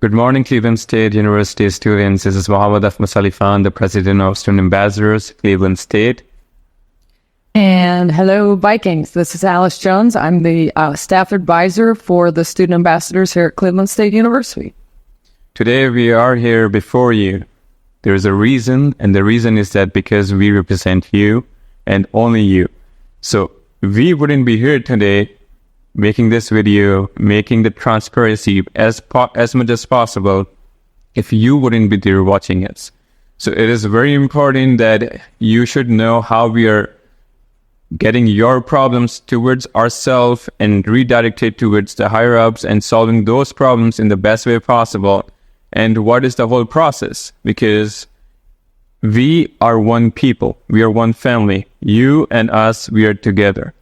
Good morning, Cleveland State University students. This is Akhmus Khan, the President of Student Ambassadors, Cleveland State. And hello, Vikings. This is Alice Jones. I'm the staff advisor for the Student Ambassadors here at Cleveland State University. Today we are here before you. There is a reason, and the reason is that because we represent you and only you. So we wouldn't be here today making this video, making the transparency as much as possible if you wouldn't be there watching us. So it is very important that you should know how we are getting your problems towards ourselves and redirected towards the higher ups and solving those problems in the best way possible. And what is the whole process? Because we are one people, we are one family. You and us, we are together.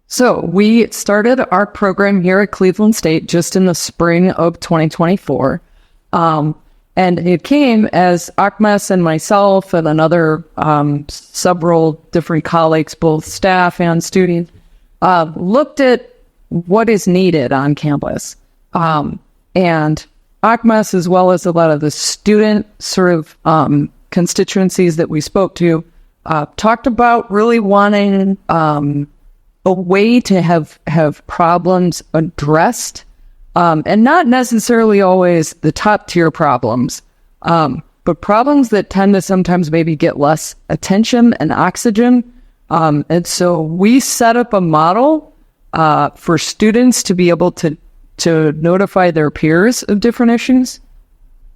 So we started our program here at Cleveland State just in the spring of 2024. And it came as Akhmus and myself and another several different colleagues, both staff and students, looked at what is needed on campus. And Akhmus, as well as a lot of the student sort of constituencies that we spoke to, talked about really wanting a way to have problems addressed, and not necessarily always the top tier problems, but problems that tend to sometimes maybe get less attention and oxygen. And so we set up a model for students to be able to notify their peers of different issues.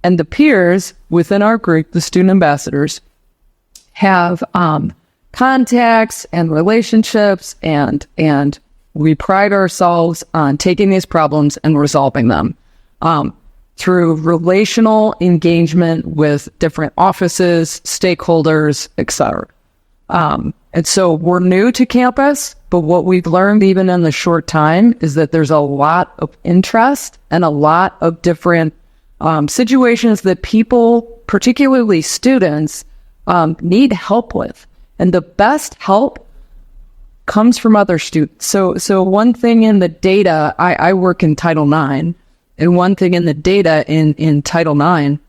And the peers within our group, the student ambassadors, have contacts and relationships, and we pride ourselves on taking these problems and resolving them through relational engagement with different offices, stakeholders, etc. And so we're new to campus, but what we've learned even in the short time is that there's a lot of interest and a lot of different situations that people, particularly students, need help with. And the best help comes from other students. So one thing in the data, I work in Title IX, and one thing in the data in Title IX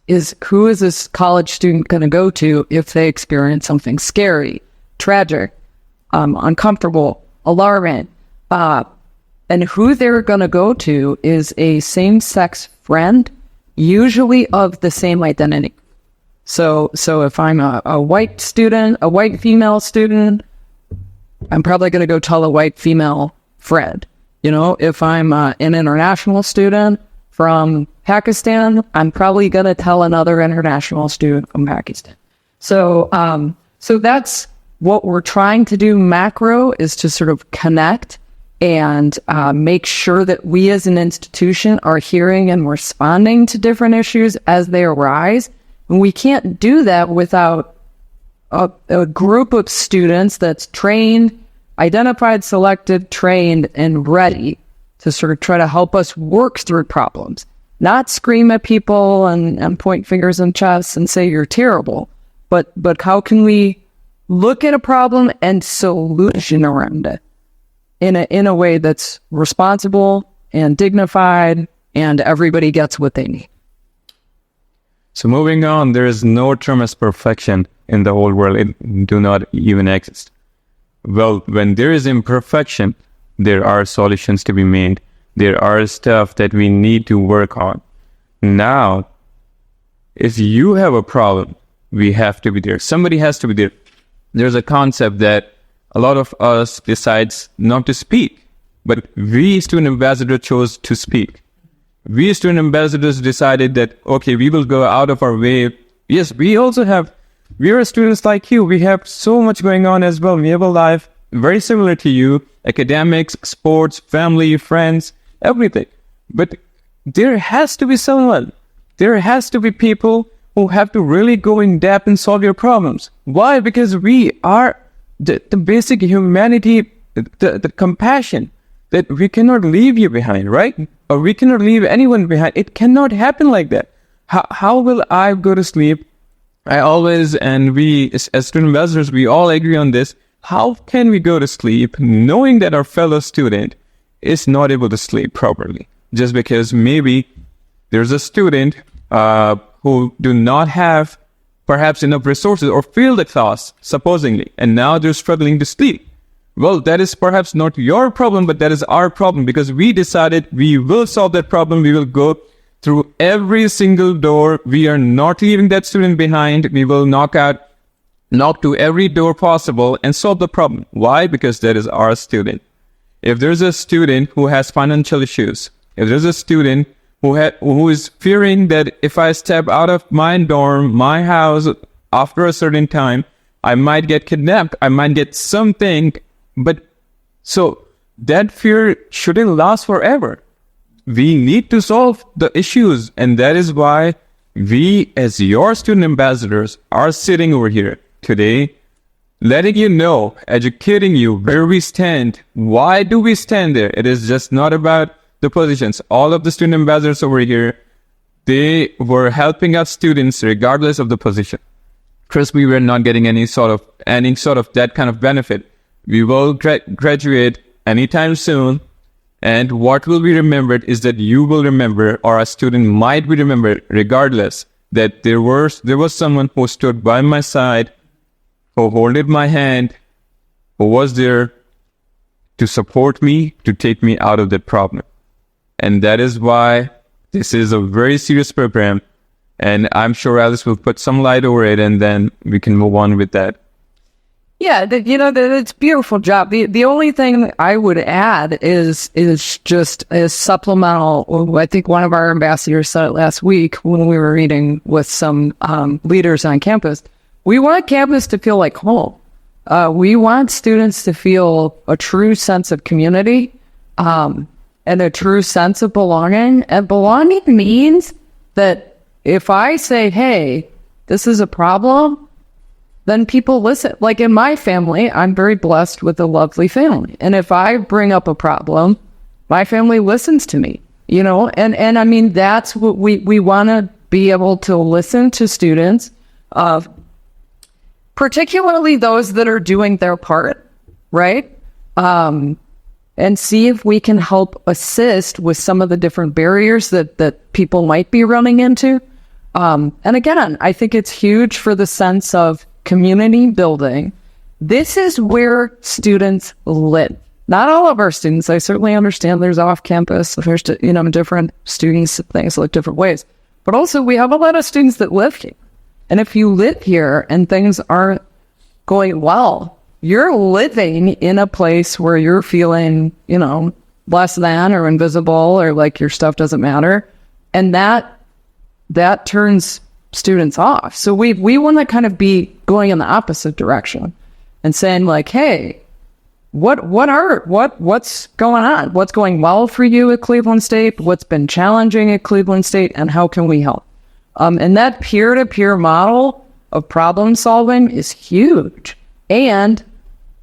is who is this college student going to go to if they experience something scary, tragic, uncomfortable, alarming, and who they're going to go to is a same-sex friend, usually of the same identity. So if I'm a white student, a white female student, I'm probably going to go tell a white female friend. You know, if I'm an international student from Pakistan, I'm probably going to tell another international student from Pakistan. So that's what we're trying to do macro, is to sort of connect and make sure that we as an institution are hearing and responding to different issues as they arise. And we can't do that without a group of students that's trained, identified, selected, trained, and ready to sort of try to help us work through problems. Not scream at people and point fingers and chests and say you're terrible, but how can we look at a problem and solution around it in a way that's responsible and dignified, and everybody gets what they need. So moving on, there is no term as perfection in the whole world. It do not even exist. Well, when there is imperfection, there are solutions to be made. There are stuff that we need to work on. Now, if you have a problem, we have to be there. Somebody has to be there. There's a concept that a lot of us decides not to speak, but we student ambassadors chose to speak. We student ambassadors decided that, okay, we will go out of our way. Yes, we are students like you. We have so much going on as well. We have a life very similar to you, academics, sports, family, friends, everything. But there has to be someone. There has to be people who have to really go in depth and solve your problems. Why? Because we are the basic humanity, the compassion, that we cannot leave you behind, right? Or we cannot leave anyone behind. It cannot happen like that. How will I go to sleep? I always, and we as student ambassadors, we all agree on this. How can we go to sleep knowing that our fellow student is not able to sleep properly? just because maybe there's a student who do not have perhaps enough resources or feel the class, supposedly, and now they're struggling to sleep. Well, that is perhaps not your problem, but that is our problem, because we decided we will solve that problem. We will go through every single door. We are not leaving that student behind. We will knock to every door possible and solve the problem. Why? Because that is our student. If there's a student who has financial issues, if there's a student who is fearing that if I step out of my dorm, my house, after a certain time, I might get kidnapped, I might get something, but so that fear shouldn't last forever. We need to solve the issues, and that is why we, as your student ambassadors, are sitting over here today, letting you know, educating you where we stand. Why do we stand there? It is just not about the positions. All of the student ambassadors over here, they were helping out students regardless of the position. Trust me, we're not getting any sort of that kind of benefit. We will graduate anytime soon, and what will be remembered is that you will remember, or a student might be remembered regardless, that there was someone who stood by my side, who holded my hand, who was there to support me, to take me out of that problem. And that is why this is a very serious program. And I'm sure Alice will put some light over it, and then we can move on with that. Yeah, it's a beautiful job. The only thing I would add is just as supplemental. I think one of our ambassadors said it last week when we were meeting with some leaders on campus. We want campus to feel like home. We want students to feel a true sense of community and a true sense of belonging. And belonging means that if I say, hey, this is a problem, then people listen. Like in my family, I'm very blessed with a lovely family. And if I bring up a problem, my family listens to me, and I mean, that's what we want to be able to listen to students, particularly those that are doing their part, right? And see if we can help assist with some of the different barriers that people might be running into. And again, I think it's huge for the sense of community building. This is where students live. Not all of our students. I certainly understand there's off-campus, there's different students, things look different ways. But also we have a lot of students that live here. And if you live here and things aren't going well, you're living in a place where you're feeling, less than or invisible, or like your stuff doesn't matter. And that turns students off. So we want to kind of be going in the opposite direction and saying like, hey, what's going on? What's going well for you at Cleveland State? What's been challenging at Cleveland State, and how can we help? And that peer-to-peer model of problem solving is huge. And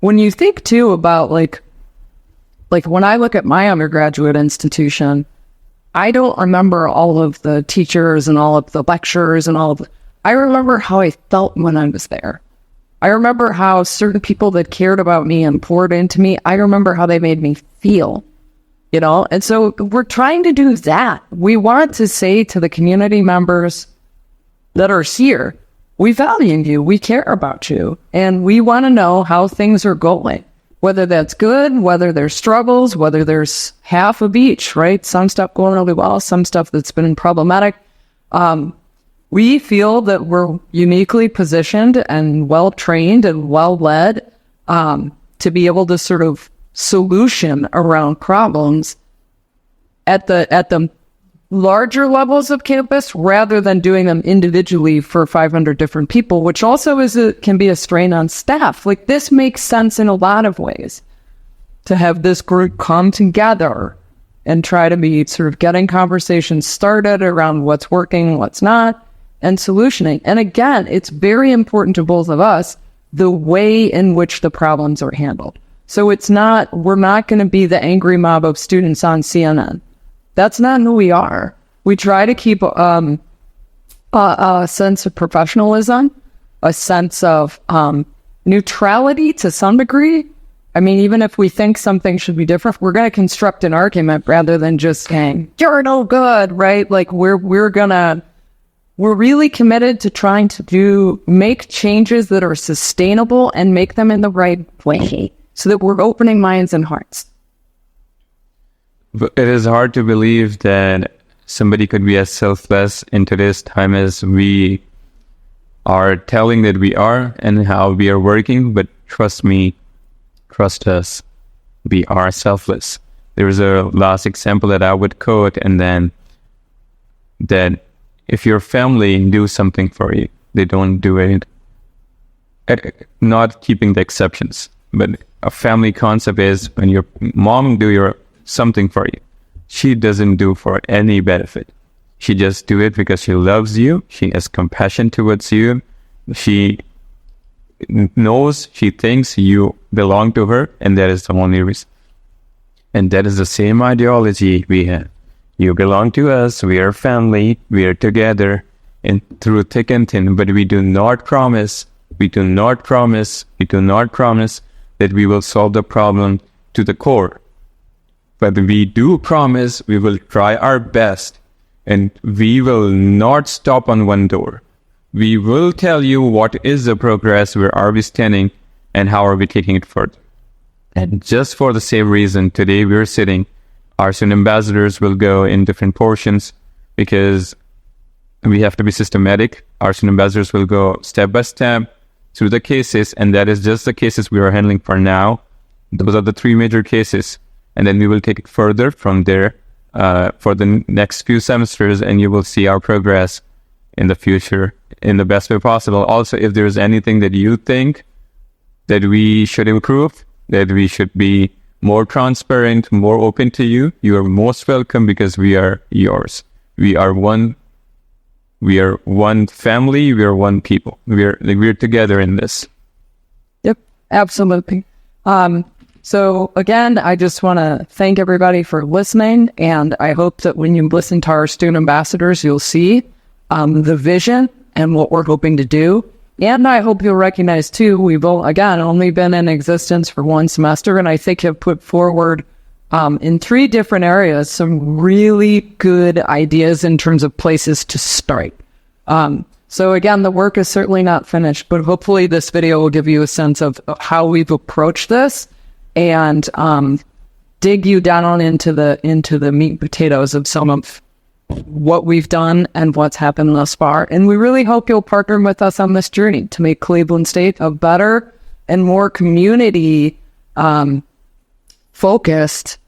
when you think too about like when I look at my undergraduate institution, I don't remember all of the teachers and all of the lecturers and I remember how I felt when I was there. I remember how certain people that cared about me and poured into me, I remember how they made me feel, and so we're trying to do that. We want to say to the community members that are here, we value you, we care about you, and we want to know how things are going, whether that's good, whether there's struggles, whether there's half of each, right? Some stuff going really well, some stuff that's been problematic. We feel that we're uniquely positioned and well-trained and well-led to be able to sort of solution around problems at the larger levels of campus rather than doing them individually for 500 different people, which also can be a strain on staff. Like, this makes sense in a lot of ways to have this group come together and try to be sort of getting conversations started around what's working, what's not, and solutioning. And again, it's very important to both of us, the way in which the problems are handled. So we're not going to be the angry mob of students on CNN. That's not who we are. We try to keep a sense of professionalism, a sense of neutrality to some degree, I mean, even if we think something should be different, we're going to construct an argument rather than just saying, you're no good, right? Like we're really committed to trying to make changes that are sustainable and make them in the right way so that we're opening minds and hearts. But it is hard to believe that somebody could be as selfless in today's time as we are telling that we are and how we are working. But trust me, trust us, we are selfless. There is a last example that I would quote, and then that if your family do something for you, they don't do it, not keeping the exceptions, but a family concept is when your mom do something for you, she doesn't do for any benefit. She just do it because she loves you. She has compassion towards you. She knows, she thinks you belong to her, and that is the only reason. And that is the same ideology we have. You belong to us, we are family, we are together, and through thick and thin, but we do not promise that we will solve the problem to the core. But we do promise we will try our best, and we will not stop on one door. We will tell you what is the progress, where are we standing, and how are we taking it further. And just for the same reason, today we're sitting, our student ambassadors will go in different portions because we have to be systematic. Our student ambassadors will go step by step through the cases, and that is just the cases we are handling for now. Those are the 3 major cases. And then we will take it further from there for the next few semesters, and you will see our progress in the future in the best way possible. Also, if there is anything that you think that we should improve, that we should be more transparent, more open to you, you are most welcome because we are yours. We are one family, we are one people. We're together in this. Yep, absolutely. So again, I just want to thank everybody for listening, and I hope that when you listen to our student ambassadors, you'll see the vision and what we're hoping to do. And I hope you'll recognize too, we've only been in existence for 1 semester, and I think have put forward in 3 different areas some really good ideas in terms of places to start. So again, the work is certainly not finished, but hopefully this video will give you a sense of how we've approached this and dig you down into the meat and potatoes of some of what we've done and what's happened thus far. And we really hope you'll partner with us on this journey to make Cleveland State a better and more community focused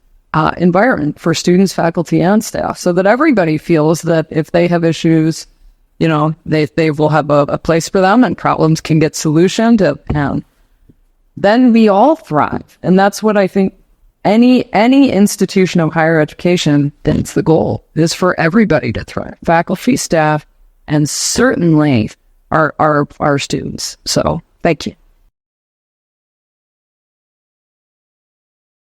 environment for students, faculty, and staff, so that everybody feels that if they have issues, they will have a place for them and problems can get solutioned, and then we all thrive. And that's what I think any institution of higher education, that's the goal, is for everybody to thrive, faculty, staff, and certainly our students. So thank you.